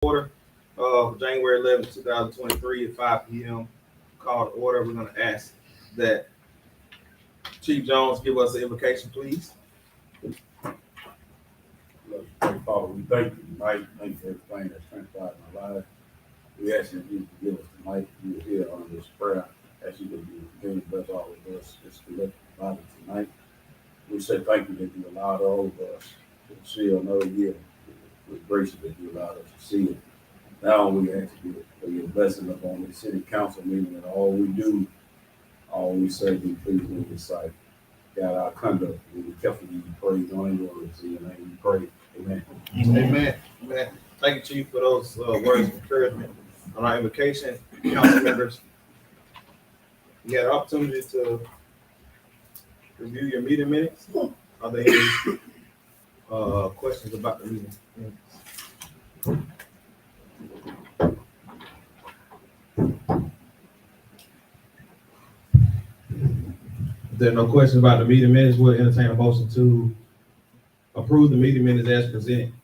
Order of January 11th, 2023 at 5 p.m. Call to order. We're going to ask that Chief Jones give us an invocation, please. Father, we thank you tonight. Thank you for everything that's transpired in our lives. We ask you to give us tonight. You will hear on this prayer. Ask you to be continuing to bless all of us, this collective body tonight. We say thank you that you allowed all of us to see another year with grace that you allowed us to see it. Now we ask you for your blessing upon the city council meeting and all we do, all we say, be pleased in your sight. God, our conduct, we be careful to praise on your words. In your name we pray. Amen. Amen. Amen. Thank you, Chief, for those words of encouragement on our invocation. Council members, you had an opportunity to review your meeting minutes. Are there any questions about the meeting minutes? If there are no questions about the meeting minutes, we'll entertain a motion to approve the meeting minutes as presented.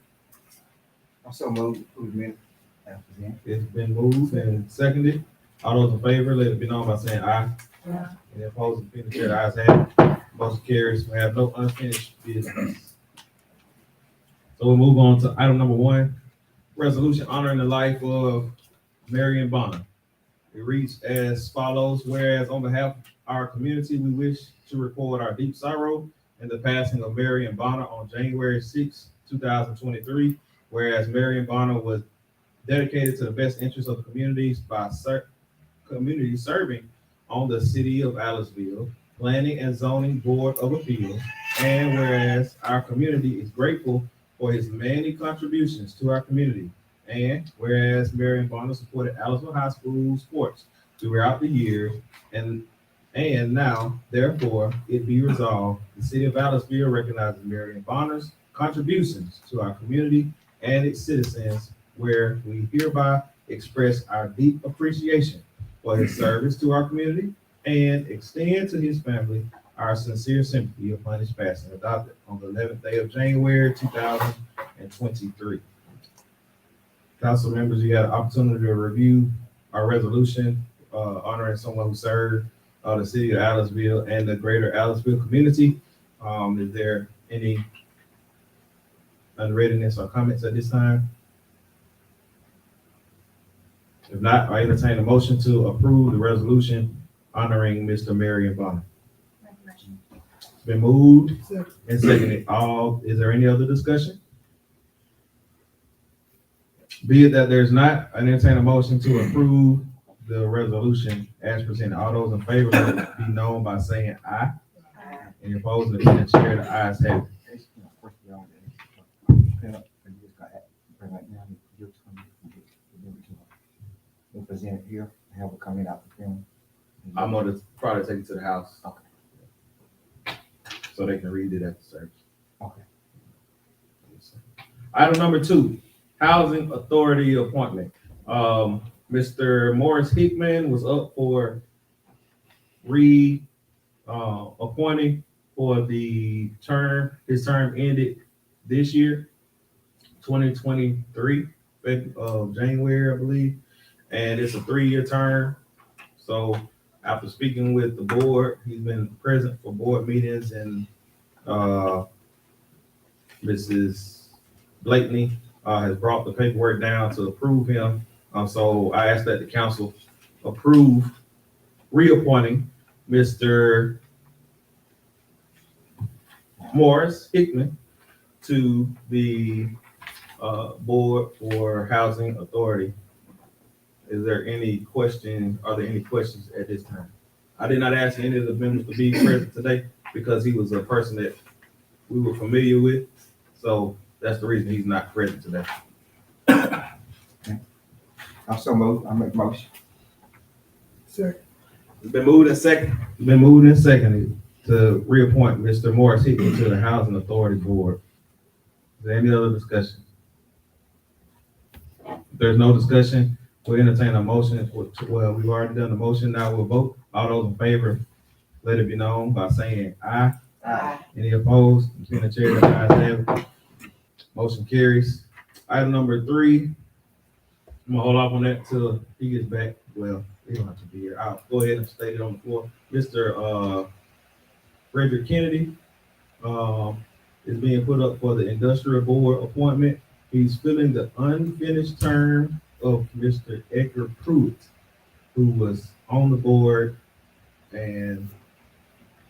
Also move improvement as presented. It's been moved and seconded. All those in favor, let it be known by saying aye. Yeah. Any opposed, the chair, the ayes have it. Motion carries. We have no unfinished business. So we'll move on to item number 1, resolution honoring the life of Marion Bonner. It reads as follows: whereas on behalf of our community, we wish to record our deep sorrow in the passing of Marion Bonner on January 6, 2023. Whereas Marion Bonner was dedicated to the best interests of the communities by community serving on the City of Aliceville Planning and Zoning Board of Appeals. And whereas our community is grateful for his many contributions to our community. And whereas Marion Bonner supported Aliceville High School sports throughout the years, and now, therefore, it be resolved, the City of Aliceville recognizes Marion Bonner's contributions to our community and its citizens, where we hereby express our deep appreciation for his service to our community and extend to his family our sincere sympathy upon his passing, adopted on the 11th day of January, 2023. Council members, you had an opportunity to review our resolution honoring someone who served the City of Aliceville and the greater Aliceville community. Is there any unreadiness or comments at this time? If not, I entertain a motion to approve the resolution honoring Mr. Marion Bonner. It's been moved and seconded. Is there any other discussion? Be it that there's not, I entertain a motion to approve the resolution as presented. All those in favor, let it be known by saying aye. Any opposed, the chair, the ayes have it. We present it here, have a comment out the film. I'm going to probably take it to the house Okay. so they can read it at the service. Okay. Item number 2, Housing Authority appointment. Mr. Morris Hickman was up for appointing for the term. His term ended this year, 2023, January, I believe. And it's a 3-year term. So after speaking with the board, he's been present for board meetings, and Mrs. Blakeney has brought the paperwork down to approve him. So I asked that the council approve reappointing Mr. Morris Hickman to the board for Housing Authority. Is there any question? Are there any questions at this time? I did not ask any of the members to be present today because he was a person that we were familiar with. So that's the reason he's not present today. Also move, I make motion. Second. It's been moved and seconded to reappoint Mr. Morris Hickman to the Housing Authority Board. Is there any other discussion? If there's no discussion, we'll entertain a motion. Well, we've already done the motion. Now we'll vote. All those in favor, let it be known by saying aye. Aye. Any opposed? Between the chair, the ayes have it. Motion carries. Item number 3, I'm gonna hold off on that till he gets back. Well, he don't have to be here. I'll go ahead and state it on the floor. Mr. Frederick Kennedy, is being put up for the industrial board appointment. He's filling the unfinished term of Mr. Edgar Pruitt, who was on the board and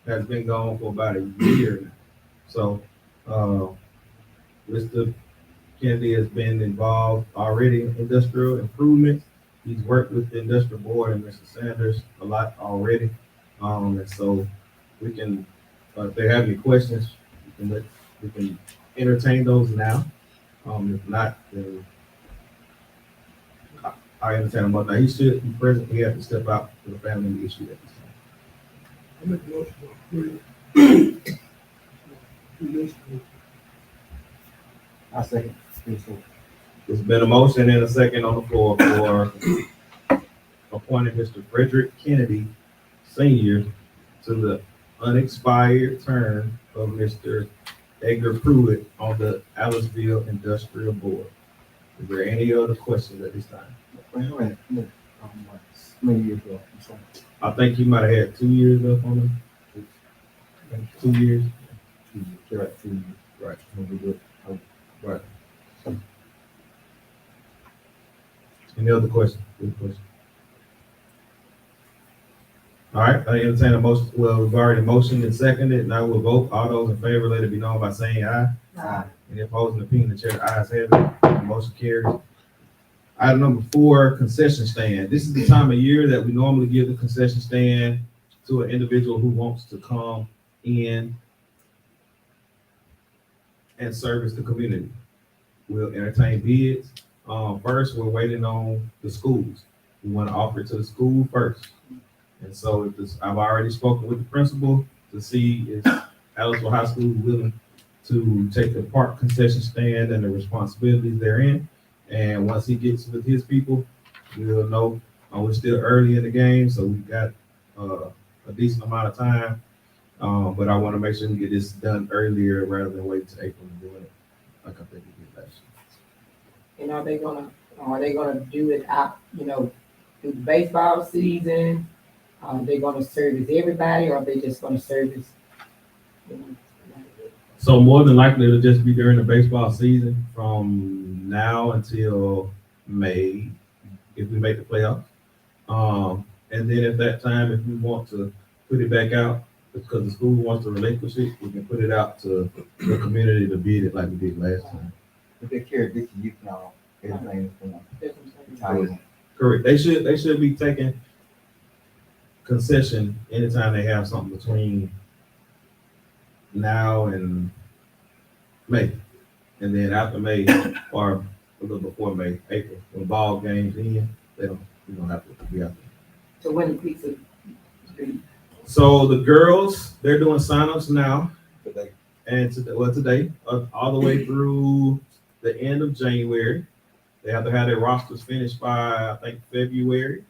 has been gone for about a year now. So, Mr. Kennedy has been involved already in industrial improvements. He's worked with the industrial board and Mr. Sanders a lot already. And so we can, if they have any questions, we can entertain those now. If not, then I entertain them. But now he should be present. He has to step out for the family issue at this time. I make a motion to approve. I second. Please, sir. There's been a motion and a second on the floor for appointing Mr. Frederick Kennedy Sr. to the unexpired term of Mr. Edgar Pruitt on the Aliceville Industrial Board. Is there any other questions at this time? Wait, look, many years ago, I'm sorry. I think he might have had 2 years left on him. 2 years. 2 years, you're right, 2 years. Right. When we do it. Right. Any other questions? Good question. All right, I entertain a motion. Well, we've already motioned and seconded. Now we'll vote. All those in favor, let it be known by saying aye. Aye. Any opposing opinion, the chair, the ayes have it. The motion carries. Item number 4, concession stand. This is the time of year that we normally give the concession stand to an individual who wants to come in and service the community. We'll entertain bids. First, we're waiting on the schools. We want to offer it to the school first. And so if this, I've already spoken with the principal to see if Aliceville High School is willing to take the park concession stand and the responsibilities therein. And once he gets with his people, we'll know. We're still early in the game, so we've got a decent amount of time. But I want to make sure we get this done earlier rather than wait till April and doing it like I think we did last year. And are they gonna do it out, through the baseball season? They gonna service everybody, or are they just gonna service? So more than likely, it'll just be during the baseball season from now until May, if we make the playoffs. And then at that time, if we want to put it back out, because the school wants to relinquish it, we can put it out to the community to bid it like we did last time. If they carry this youth now, everything is going That's what I'm to saying. tie in. Correct. They should be taking concession anytime they have something between now and May. And then after May, or a little before May, April, when ball games in, we don't have to be out there. So when the pizza street, So the girls, they're doing signups now, Today. and today, all the way through the end of January. They have to have their rosters finished by, I think, February.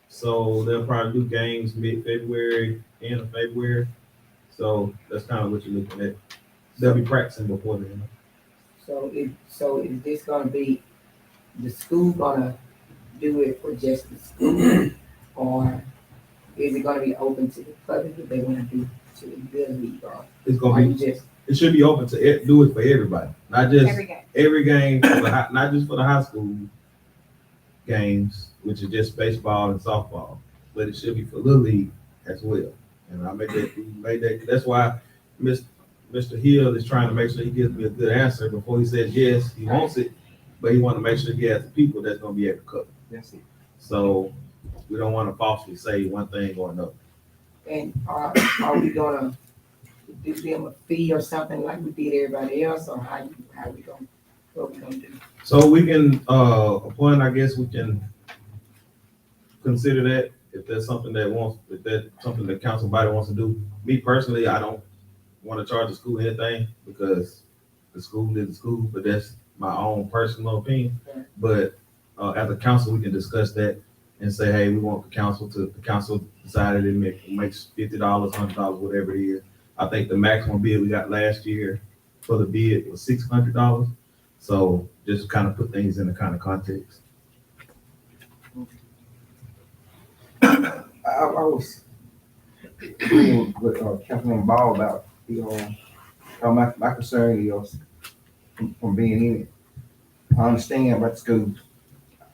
So they'll probably do games mid-February, end of February. So that's kind of what you're looking at. They'll be practicing before then. so is this gonna be, the school gonna do it for just the school? Or is it gonna be open to the public if they wanna do to the league, or It's are gonna you be, just? it should be open to do it for everybody, not just Every game. every game, for the not just for the high school games, which are just baseball and softball, but it should be for Little League as well. And I made that, that's why Mr. Hill is trying to make sure he gives me a good answer before he says yes, he wants it, but he want to make sure he has the people that's gonna be able to cover. That's it. So we don't want to falsely say one thing or another. And are we gonna do them a fee or something like we did everybody else, or what we gonna do? So we can, upon, I guess we can consider that if that's something if that's something the council body wants to do. Me personally, I don't want to charge the school anything because the school is the school, but that's my own personal opinion. Yeah. But as a council, we can discuss that and say, hey, we want the council decided it makes $50, $100, whatever it is. I think the maximum bid we got last year for the bid was $600. So just kind of put things in the kind of context. I was agreeing with Councilman Ball about, my concern is from being in it. I understand about schools.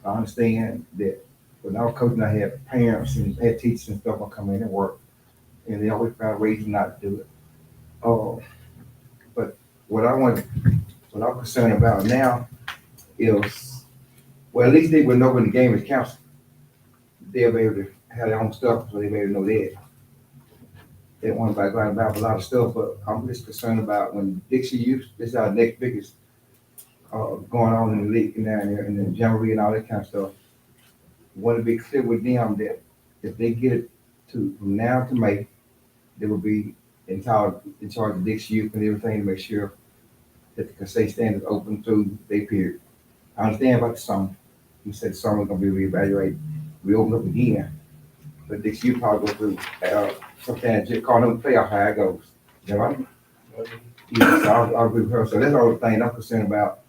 I understand that when I was coaching, I had parents and head teachers and stuff will come in and work, and they always found ways not to do it. But what I'm concerned about now is, well, at least they would know when the game is canceled. They'll be able to have their own stuff, so they may know that. They want to go out about a lot of stuff, but I'm just concerned about when Dixie Youth, this is our next biggest going on in the league and down there, and the jamboree and all that kind of stuff. Want to be clear with them that if they get it to from now to May, they will be in charge of Dixie Youth and everything to make sure that the concession stand is open through their period. I understand about the summer. You said the summer gonna be reevaluated, reopen up again, but Dixie Youth probably go through sometimes just call them playoff how it goes. Is that right? Yeah, so I'll agree with her. So that's all the thing I'm concerned about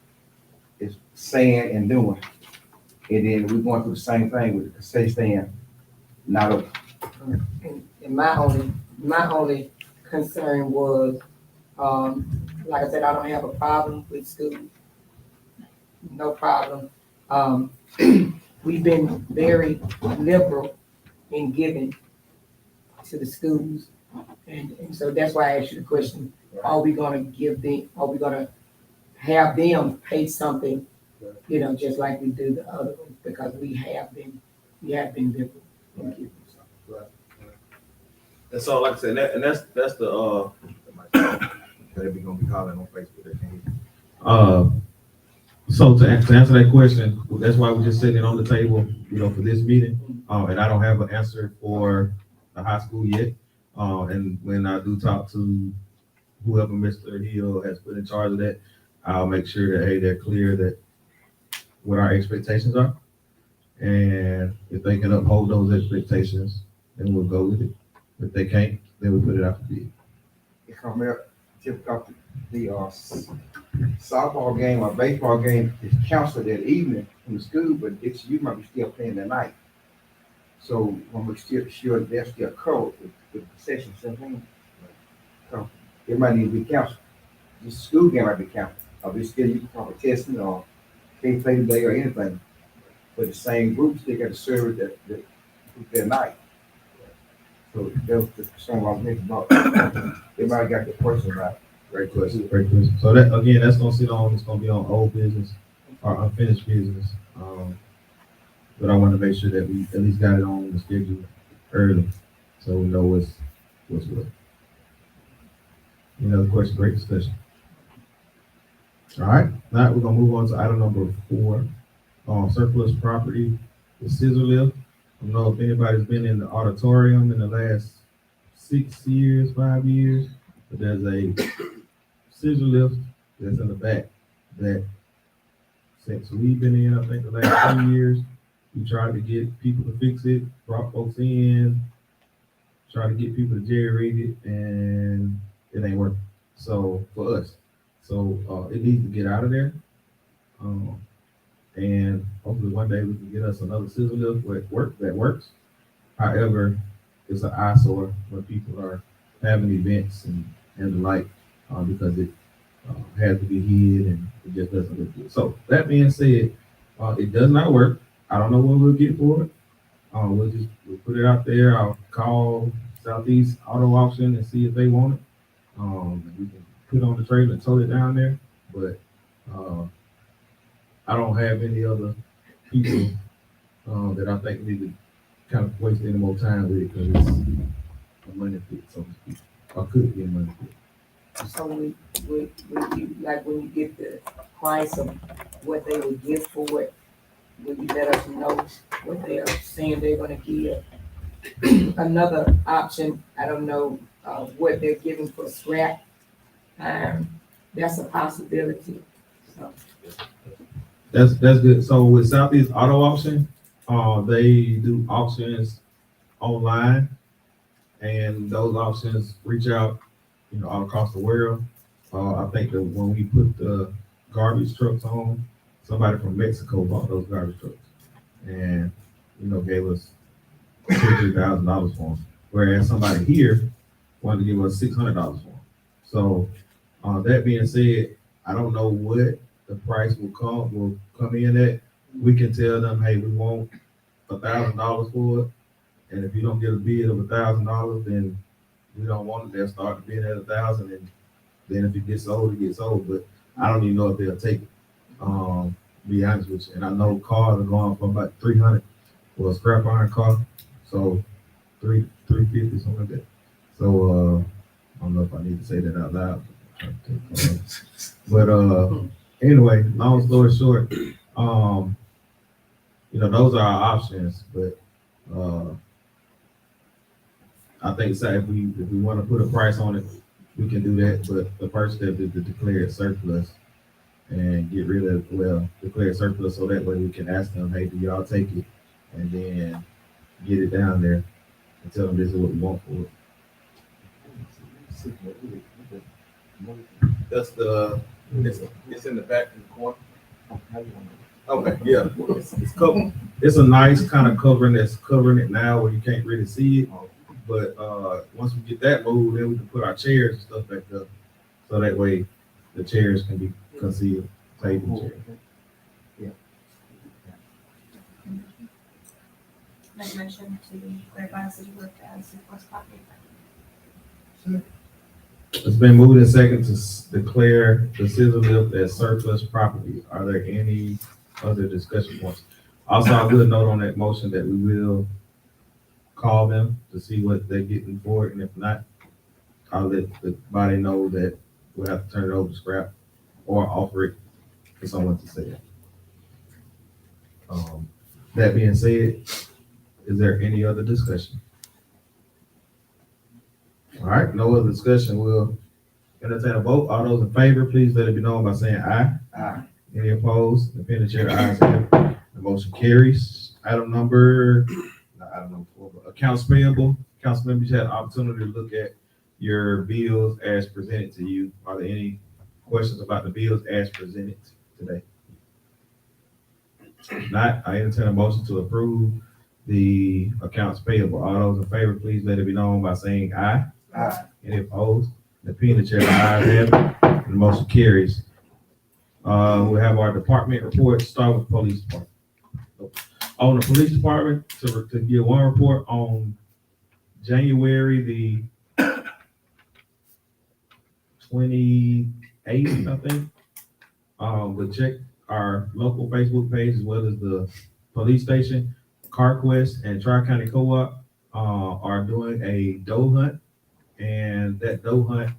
is saying and doing. And then we're going through the same thing with the concession stand, not open. And my only concern was, like I said, I don't have a problem with school. No problem. We've been very liberal in giving to the schools. And so that's why I asked you the question, are we gonna have them pay something, just like we do the other ones, because we have been liberal in giving. And so, like I said, that's the They be gonna be calling on Facebook. They can't. So to answer that question, that's why we're just sitting it on the table, for this meeting. And I don't have an answer for the high school yet. And when I do talk to whoever Mr. Hill has put in charge of that, I'll make sure that, hey, they're clear that what our expectations are. And if they can uphold those expectations, then we'll go with it. If they can't, then we'll put it out to bid. If I'm there, the softball game or baseball game is canceled that evening from the school, but you might be still playing that night. So when we're still sure they're still covered with the concession something, so it might need to be canceled. The school game might be canceled. Or we still you probably testing or can't play today or anything. But the same group still got to serve that night. So that was the concern I was making about. Everybody got the question about. Great question. So that, again, it's gonna be on old business or unfinished business. But I want to make sure that we at least got it on the schedule early, so we know what's what. Any other question? Great discussion. All right, now we're gonna move on to item number 4, surplus property, the scissor lift. I don't know if anybody's been in the auditorium in the last 5 years, but there's a scissor lift that's in the back that since we've been in, I think the last 2 years, we tried to get people to fix it, brought folks in, tried to get people to jerry-rig it, and it ain't working. So for us, it needs to get out of there. And hopefully one day we can get us another scissor lift that works. However, it's an eyesore when people are having events and the like, because it has to be hid and it just doesn't look good. So that being said, it does not work. I don't know what we'll get for it. We'll put it out there. I'll call Southeast Auto Auction and see if they want it. We can put it on the trailer and tow it down there. But I don't have any other people that I think need to kind of waste any more time with it, because it's a money pit, so to speak. Or could be a money pit. So when you get the price of what they would give for it, will you let us know what they are saying they're gonna give? Another option, I don't know what they're giving for scrap. That's a possibility. So That's good. So with Southeast Auto Auction, they do auctions online, and those auctions reach out, all across the world. I think that when we put the garbage trucks on, somebody from Mexico bought those garbage trucks, and gave us $2,000-3,000 for them, whereas somebody here wanted to give us $600 for them. So, that being said, I don't know what the price will come in at. We can tell them, hey, we want $1,000 for it, and if you don't get a bid of $1,000, then we don't want it. They'll start the bid at 1,000, and then if it gets sold, it gets sold. But I don't even know if they'll take it. Be honest with you, and I know cars are going from about 300 for a scrap iron car, so 350 something like that. So I don't know if I need to say that out loud. But anyway, long story short, those are our options. But I think if we want to put a price on it, we can do that. But the first step is to declare it surplus and declare it surplus so that way we can ask them, hey, do y'all take it? And then get it down there and tell them this is what we want for it. That's it's in the back in the corner. Okay, yeah. It's covered. It's a nice kind of covering that's covering it now where you can't really see it. But once we get that moved, then we can put our chairs and stuff back up. So that way the chairs can be concealed. Table chairs. Make a motion to clarify the city clerk as surplus property. It's been moved and second to declare the scissor lift as surplus property. Are there any other discussion points? Also, I will note on that motion that we will call them to see what they're getting for it, and if not, I'll let the body know that we'll have to turn it over to scrap or offer it for someone to sell. That being said, is there any other discussion? All right, no other discussion. We'll entertain a vote. All those in favor, please let it be known by saying aye. Aye. Any opposed? The pen chair ayes have it. The motion carries. Item number 4, accounts payable. Council members had an opportunity to look at your bills as presented to you. Are there any questions about the bills as presented today? If not, I entertain a motion to approve the accounts payable. All those in favor, please let it be known by saying aye. Aye. Any opposed? The pen chair ayes have it. And the motion carries. We'll have our department report. Start with police department. On the police department, to give one report on January the 28th, I think. We'll check our local Facebook page as well as the police station. CarQuest and Tri-County Co-op are doing a doe hunt, and that doe hunt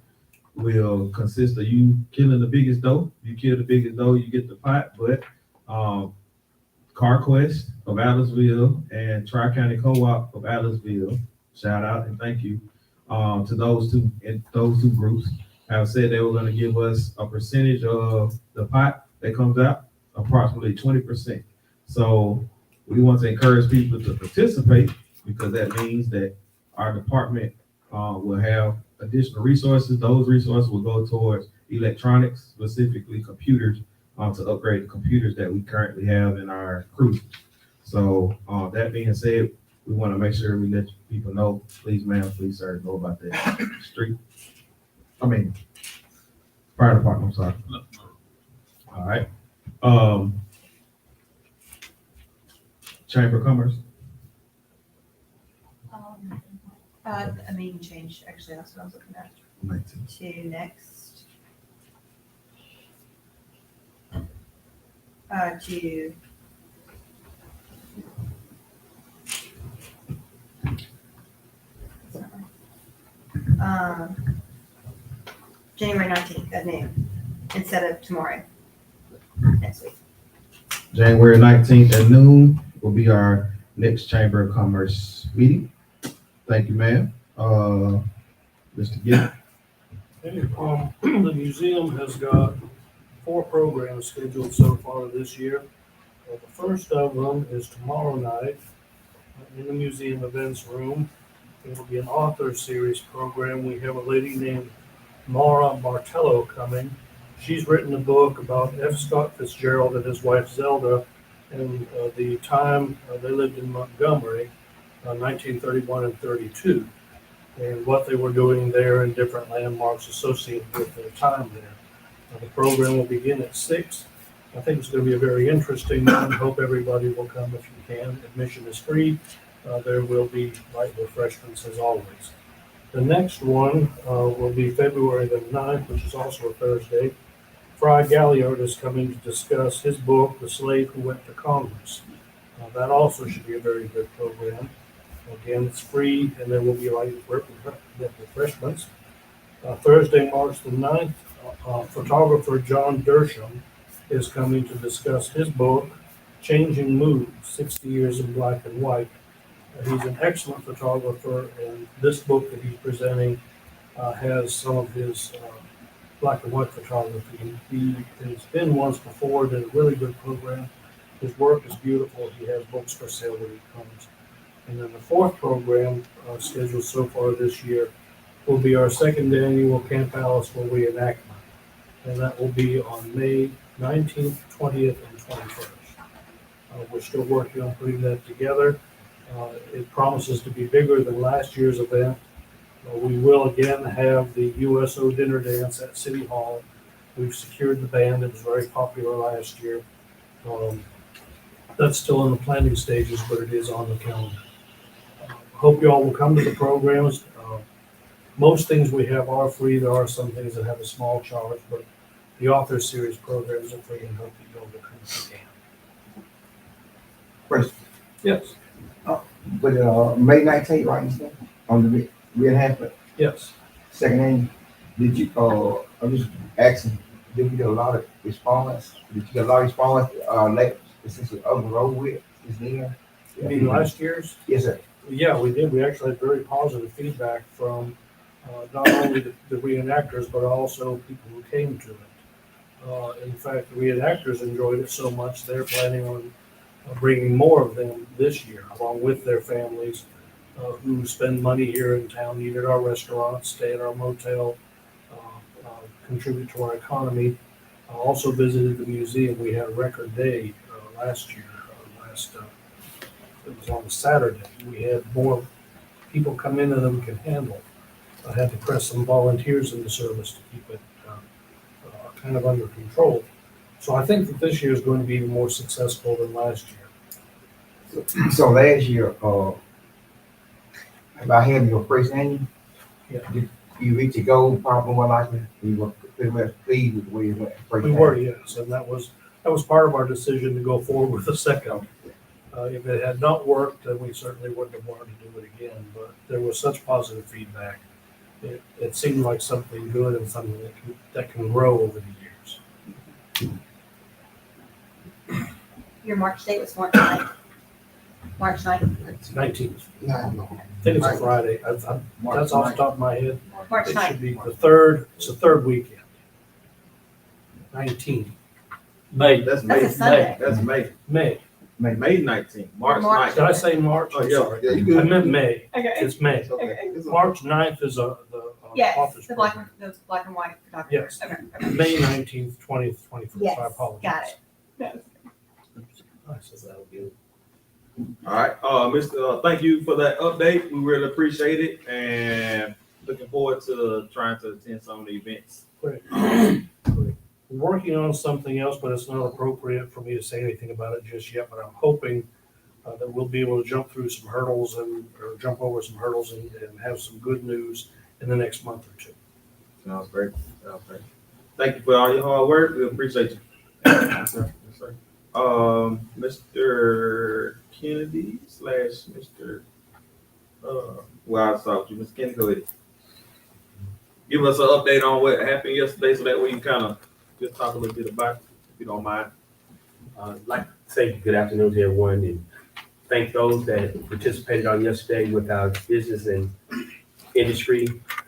will consist of you killing the biggest doe. You kill the biggest doe, you get the pot. But CarQuest of Adelsville and Tri-County Co-op of Adelsville, shout out and thank you to those two groups, have said they were going to give us a percentage of the pot that comes out, approximately 20%. So we want to encourage people to participate, because that means that our department will have additional resources. Those resources will go towards electronics, specifically computers, to upgrade the computers that we currently have in our cruisers. So that being said, we want to make sure we let people know, please ma'am, please sir, know about that fire department, I'm sorry. All right. Chamber of Commerce. A meeting change, actually, that's what I was looking at. 19. To next. January 19th at noon instead of tomorrow, next week. January 19th at noon will be our next Chamber of Commerce meeting. Thank you, ma'am. Mr. Gill. The museum has got 4 programs scheduled so far this year. The first of them is tomorrow night in the museum events room. It will be an author series program. We have a lady named Mara Martello coming. She's written a book about F. Scott Fitzgerald and his wife Zelda, and the time they lived in Montgomery, 1931 and 32, and what they were doing there and different landmarks associated with their time there. The program will begin at 6. I think it's going to be a very interesting one. Hope everybody will come if you can. Admission is free. There will be light refreshments as always. The next one will be February the 9th, which is also a Thursday. Fry Galliard is coming to discuss his book, The Slave Who Went to Congress. That also should be a very good program. Again, it's free, and there will be light refreshments. Thursday, March the 9th, photographer John Dersham is coming to discuss his book, Changing Moods, 60 Years in Black and White. He's an excellent photographer, and this book that he's presenting has some of his black and white photography. He has been once before, did a really good program. His work is beautiful. He has books for sale when he comes. And then the fourth program scheduled so far this year will be our second annual Camp Alice for reenactment. And that will be on May 19th, 20th, and 21st. We're still working on putting that together. It promises to be bigger than last year's event. We will again have the USO dinner dance at City Hall. We've secured the band. It was very popular last year. That's still in the planning stages, but it is on the calendar. Hope you all will come to the programs. Most things we have are free. There are some things that have a small charge, but the author series programs are free, and hope that you all will come if you can. Question. Yes. But May 19th, right, you said, on the reenactment, Yes. second annual, did you, I'm just asking, did we get a lot of response? Did you get a lot of response, like, since it's over the road with, is there? You mean last year's? Yes, sir. Yeah, we did. We actually had very positive feedback from not only the reenactors, but also people who came to it. In fact, the reenactors enjoyed it so much, they're planning on bringing more of them this year, along with their families who spend money here in town, eat at our restaurants, stay at our motel, contribute to our economy. Also visited the museum. We had a record day last year. It was on a Saturday. We had more people come in than we could handle. I had to press some volunteers into service to keep it kind of under control. So I think that this year is going to be even more successful than last year. So last year, about having your first annual, Yeah. did you reach your goal, probably more likely, you were pretty much pleased with the way it went. We were, yes, and that was part of our decision to go forward with the second. If it had not worked, then we certainly wouldn't have wanted to do it again, but there was such positive feedback. It seemed like something good and something that can grow over the years. Your March date was March 9th. March 9th. It's 19th. No. I think it's a Friday. That's off the top of my head. March It should 9th. be the third, it's the third weekend. 19, May, that's May. That's a Sunday. That's May. May. May 19th, March March. 9th. Did I say March? Oh, I'm yeah. sorry. Yeah, you I good. meant May. Okay. It's May. It's okay. It's okay. March 9th is the Yes, office the black program. and white photography. Yes. Okay. Okay. May 19th, 20th, 21st. Yes, I apologize. got it. That was- Nice. That'll be All right, Mr. Thank you for that update. We really appreciate it, and looking forward to trying to attend some of the events. great. We're working on something else, but it's not appropriate for me to say anything about it just yet, but I'm hoping that we'll be able to jump through some hurdles or jump over some hurdles and have some good news in the next month or two. Sounds great. Sounds great. Thank you for all your hard work. We appreciate you. Yes, sir. Yes, sir. Mr. Kennedy / Mr. Well, I'll start with you, Mr. Kennedy. Go ahead. Give us an update on what happened yesterday, so that we can kind of just talk a little bit about it, if you don't mind. I'd like to say good afternoon to everyone and thank those that participated on yesterday with our business and industry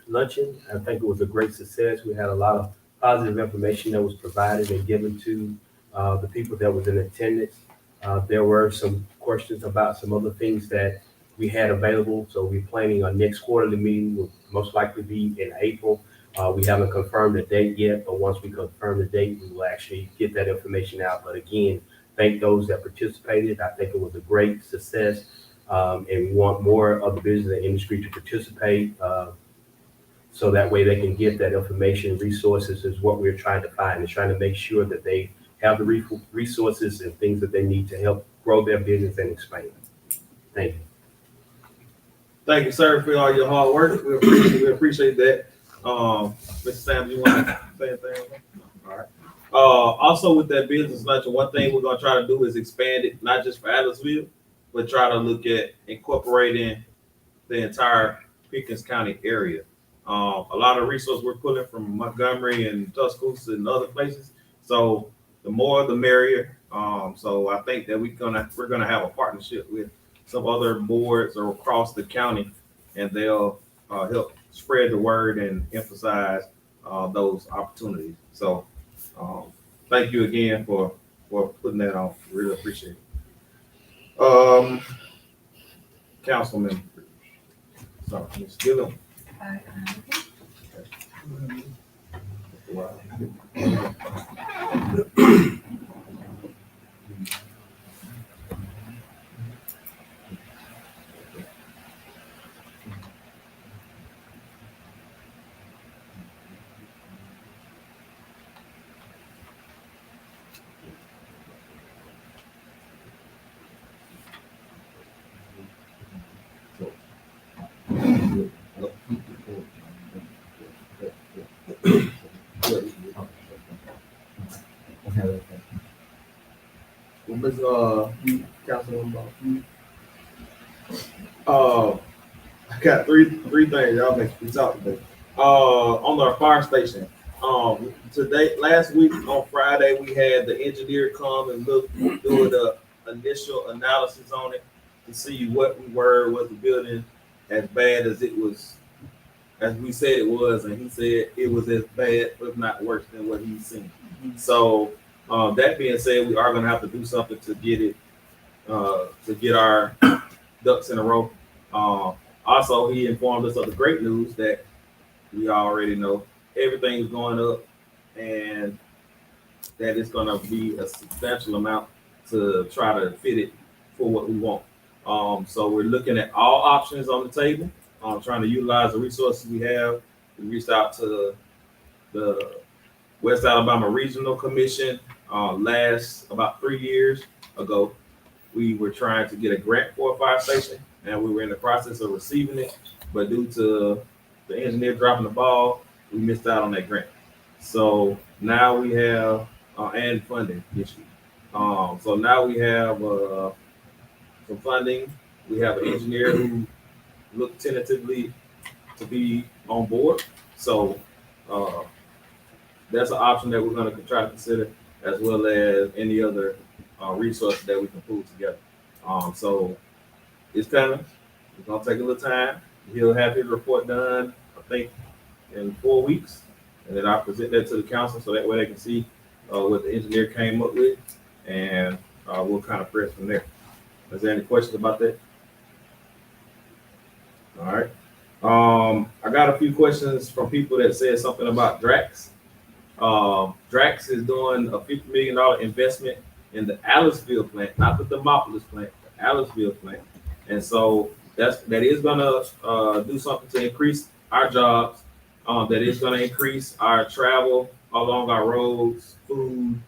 luncheon. I think it was a great success. We had a lot of positive information that was provided and given to the people that was in attendance. There were some questions about some other things that we had available. So we're planning our next quarterly meeting will most likely be in April. We haven't confirmed the date yet, but once we confirm the date, we will actually get that information out. But again, thank those that participated. I think it was a great success. And we want more of the business and industry to participate. So that way they can get that information, resources is what we're trying to find, is trying to make sure that they have the resources and things that they need to help grow their business and expand. Thank you. Thank you, sir, for all your hard work. We appreciate that. Mr. Sam, you want to say anything? All right. Also with that business luncheon, one thing we're gonna try to do is expand it, not just for Adamsville, but try to look at incorporating the entire Pickens County area. A lot of resources we're pulling from Montgomery and Tuscaloosa and other places. So the more, the merrier. So I think that we're gonna have a partnership with some other boards or across the county, and they'll help spread the word and emphasize those opportunities. So thank you again for putting that on. Really appreciate it. Councilman, sorry, Ms. Gillum. Councilman I got three things y'all make me talk about. On our fire station. Last week on Friday, we had the engineer come and do the initial analysis on it to see what was the building as bad as it was, as we said it was, and he said it was as bad, if not worse than what he's seen. So that being said, we are gonna have to do something to get it, to get our ducks in a row. Also, he informed us of the great news that we already know everything's going up, and that it's gonna be a substantial amount to try to fit it for what we want. So we're looking at all options on the table, trying to utilize the resources we have. We reached out to the West Alabama Regional Commission about 3 years ago. We were trying to get a grant for a fire station, and we were in the process of receiving it, but due to the engineer dropping the ball, we missed out on that grant. So now we have and funding issue. So now we have some funding. We have an engineer who looked tentatively to be on board. So that's an option that we're going to try to consider, as well as any other resources that we can pull together. So it's coming. It's going to take a little time. He'll have his report done, I think, in 4 weeks, and then I'll present that to the council so that way they can see what the engineer came up with, and we'll kind of press from there. Is there any questions about that? All right. I got a few questions from people that said something about Drax. Drax is doing a $50 million investment in the Aliceville plant, not the Demopolis plant, the Aliceville plant. And so that is gonna do something to increase our jobs. That is gonna increase our travel along our roads, food,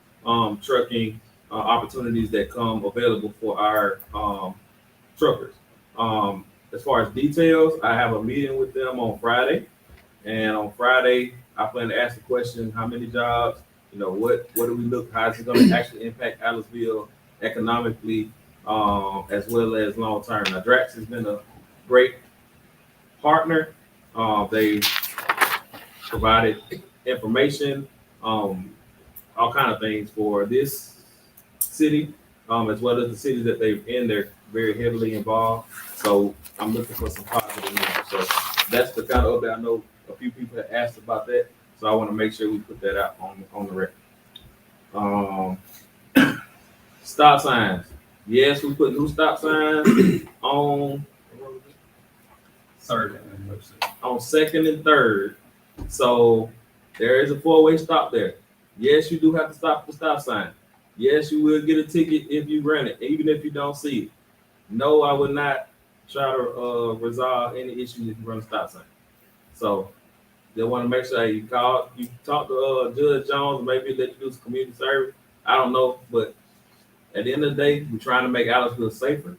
trucking, opportunities that come available for our truckers. As far as details, I have a meeting with them on Friday, and on Friday I plan to ask the question: how many jobs? What do we look? How is it going to actually impact Aliceville economically, as well as long term? Now, Drax has been a great partner. They provided information, all kind of things for this city, as well as the cities that they've in. They're very heavily involved. So I'm looking for some positive news. So that's the kind of update. I know a few people have asked about that, so I want to make sure we put that out on the record. Stop signs. Yes, we put new stop signs on Second and Third. So there is a 4-way stop there. Yes, you do have to stop the stop sign. Yes, you will get a ticket if you run it, even if you don't see it. No, I would not try to resolve any issues if you run a stop sign. So they want to make sure you talk to Judge Jones, maybe let you do some community service. I don't know, but at the end of the day, we're trying to make Aliceville safer,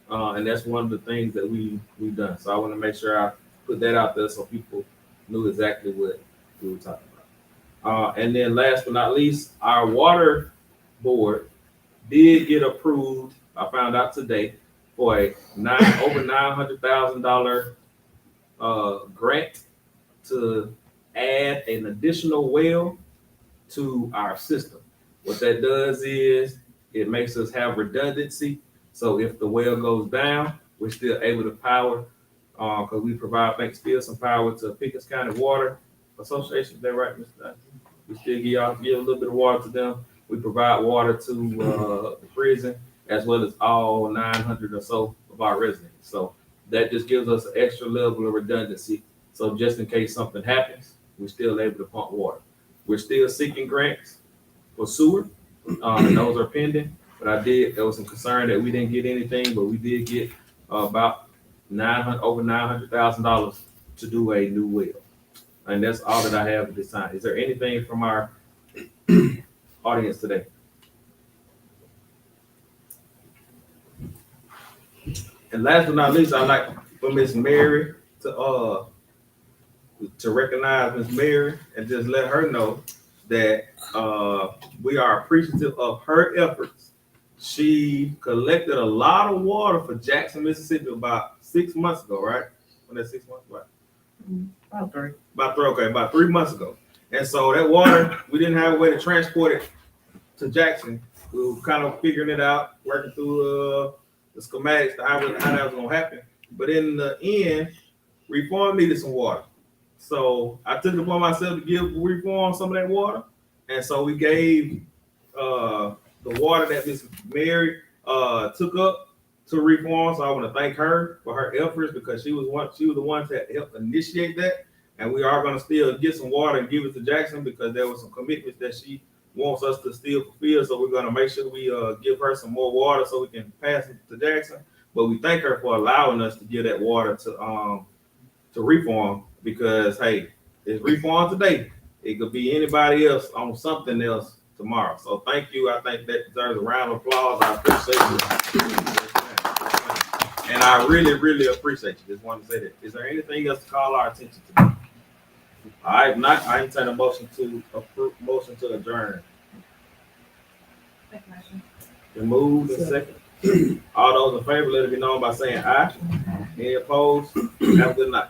and that's one of the things that we've done. So I want to make sure I put that out there so people knew exactly what we were talking about. And then last but not least, our water board did get approved. I found out today for a over $900,000 grant to add an additional well to our system. What that does is it makes us have redundancy. So if the well goes down, we're still able to power, because we provide, I think, still some power to Pickens County Water Association. Is that right, Mr. Dutton? We still give a little bit of water to them. We provide water to the prison, as well as all 900 or so of our residents. So that just gives us an extra level of redundancy. So just in case something happens, we're still able to pump water. We're still seeking grants for sewer, and those are pending. But there was some concern that we didn't get anything, but we did get about over $900,000 to do a new well. And that's all that I have at this time. Is there anything from our audience today? And last but not least, I'd like for Miss Mary to recognize Miss Mary and just let her know that we are appreciative of her efforts. She collected a lot of water for Jackson, Mississippi about 6 months ago, right? When that 6 months, right? About 3. About 3 months ago. And so that water, we didn't have a way to transport it to Jackson. We were kind of figuring it out, working through the schematics, how that was gonna happen. But in the end, Reform needed some water. So I took it upon myself to give Reform some of that water. And so we gave the water that Miss Mary took up to Reform. So I want to thank her for her efforts, because she was the one that helped initiate that. And we are going to still get some water and give it to Jackson, because there were some commitments that she wants us to still fulfill. So we're going to make sure we give her some more water so we can pass it to Jackson. But we thank her for allowing us to give that water to Reform, because hey, it's Reform today. It could be anybody else on something else tomorrow. So thank you. I think that deserves a round of applause. I appreciate you. And I really, really appreciate you. Just wanted to say that. Is there anything else to call our attention to? All right, I entertain a motion to adjourn. The move and second. All those in favor, let it be known by saying aye. Any opposed? Have a good night.